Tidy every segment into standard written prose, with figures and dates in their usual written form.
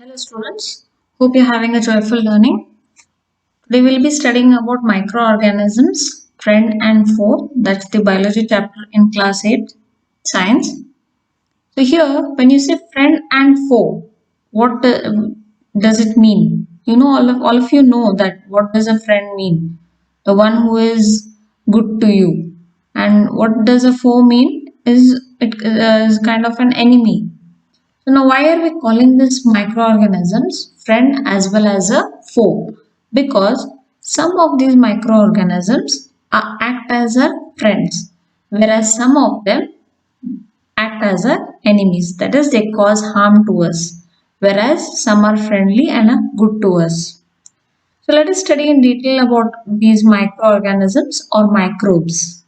Hello students, hope you're having a joyful learning. Today we'll be studying about microorganisms, friend and foe. That's the biology chapter in class 8 science. So here when you say friend and foe, what does it mean? You know all of you know that what does a friend mean? The one who is good to you. And what does a foe mean? Is kind of an enemy. So now why are we calling these microorganisms friend as well as a foe? Because some of these microorganisms act as our friends, whereas some of them act as our enemies. That is, they cause harm to us, whereas some are friendly and are good to us. So let us study in detail about these microorganisms or microbes.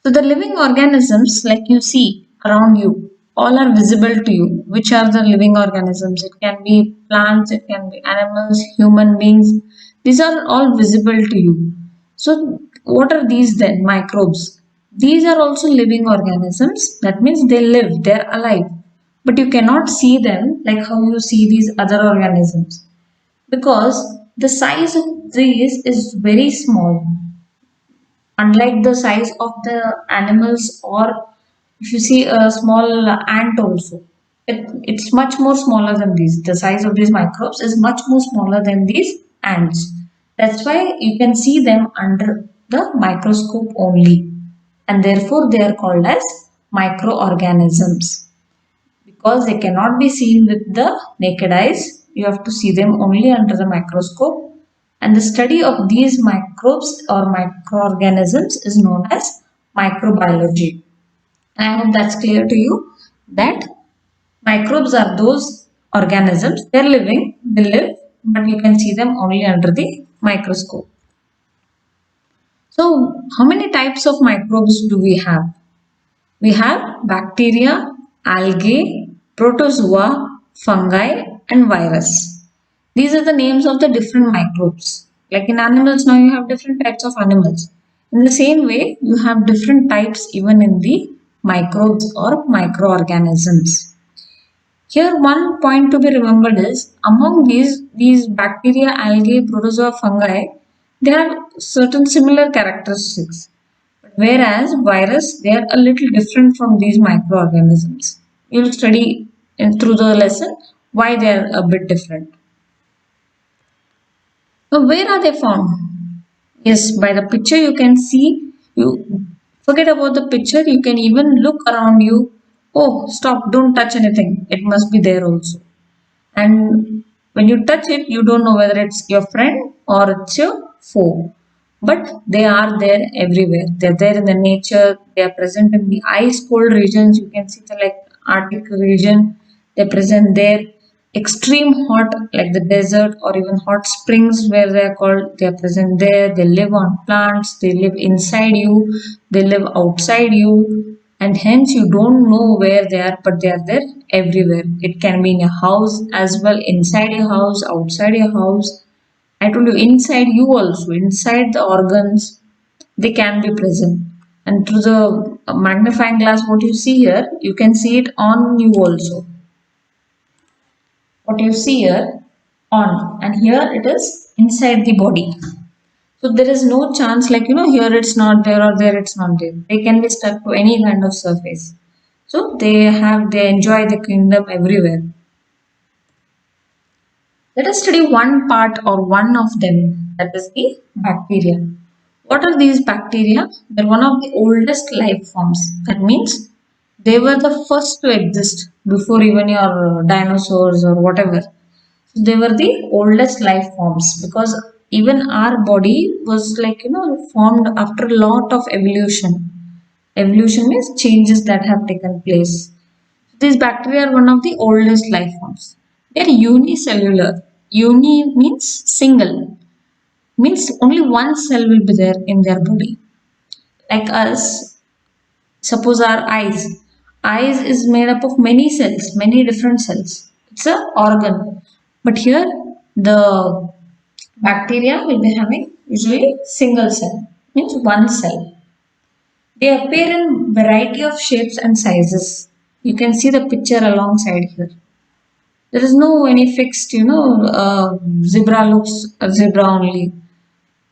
So the living organisms like you see around you, all are visible to you. Which are the living organisms? It can be plants, it can be animals, human beings. These are all visible to you. So what are these then? Microbes. These are also living organisms. That means they live, they're alive. But you cannot see them like how you see these other organisms. Because the size of these is very small, unlike the size of the animals, or if you see a small ant also, it's much more smaller than these. The size of these microbes is much more smaller than these ants. That's why you can see them under the microscope only, and therefore they are called as microorganisms. Because they cannot be seen with the naked eyes, you have to see them only under the microscope. And the study of these microbes or microorganisms is known as microbiology. I hope that's clear to you that microbes are those organisms, they're living, they live, but you can see them only under the microscope. So, how many types of microbes do we have? We have bacteria, algae, protozoa, fungi, and virus. These are the names of the different microbes. Like in animals, now you have different types of animals. In the same way, you have different types even in the microbes or microorganisms. Here, one point to be remembered is among these bacteria, algae, protozoa, fungi, they have certain similar characteristics. Whereas virus, they are a little different from these microorganisms. You'll study through the lesson why they are a bit different. So where are they found? Yes, by the picture you can see, you forget about the picture, you can even look around you. Oh, stop, don't touch anything. It must be there also. And when you touch it, you don't know whether it's your friend or it's your foe. But they are there everywhere. They're there in the nature. They are present in the ice cold regions. You can see the like Arctic region. They're present there. Extreme hot, like the desert or even hot springs, where they are called. They are present there. They live on plants. They live inside you. They live outside you, and hence you don't know where they are, but they are there everywhere. It can be in a house as well, inside your house, outside your house. I told you, inside you also, inside the organs, they can be present. And through the magnifying glass, what you see here, you can see it on you also. What you see here, on, and here it is inside the body. So there is no chance like here it's not there or there it's not there. They can be stuck to any kind of surface. So they enjoy the kingdom everywhere. Let us study one part or one of them, that is the bacteria. What are these bacteria? They're one of the oldest life forms. That means they were the first to exist before even your dinosaurs or whatever. So they were the oldest life forms because even our body was like formed after a lot of evolution. Evolution means changes that have taken place. These bacteria are one of the oldest life forms. They are unicellular. Uni means single, means only one cell will be there in their body. Like us, suppose our eyes is made up of many cells, many different cells. It's a organ. But here the bacteria will be having usually single cell, means one cell. They appear in variety of shapes and sizes. You can see the picture alongside here. There is no any fixed, zebra looks a zebra only.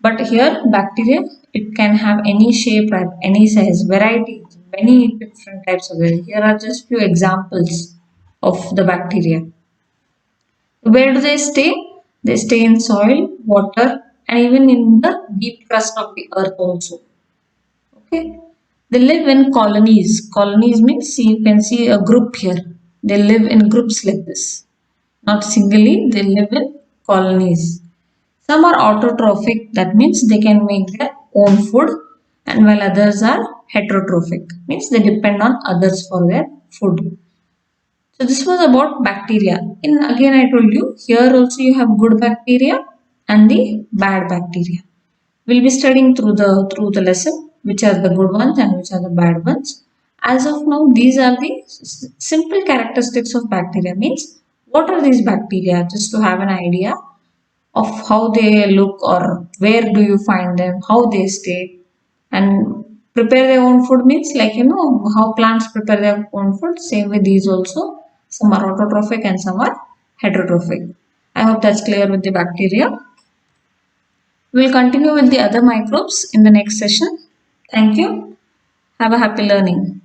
But here, bacteria, it can have any shape, at any size, variety, many different types of it. Here are just few examples of the bacteria. Where do they stay? They stay in soil, water, and even in the deep crust of the earth also. Okay. They live in colonies. Colonies means you can see a group here. They live in groups like this. Not singly, they live in colonies. Some are autotrophic, that means they can make their own food, and while others are heterotrophic, means they depend on others for their food. So this was about bacteria. In again I told you here also you have good bacteria and the bad bacteria. We'll be studying through the lesson which are the good ones and which are the bad ones. As of now, these are the simple characteristics of bacteria. Means what are these bacteria? Just to have an idea of how they look or where do you find them, how they stay, and prepare their own food means like how plants prepare their own food. Same with these also. Some are autotrophic and some are heterotrophic. I hope that's clear with the bacteria. We'll continue with the other microbes in the next session. Thank you. Have a happy learning.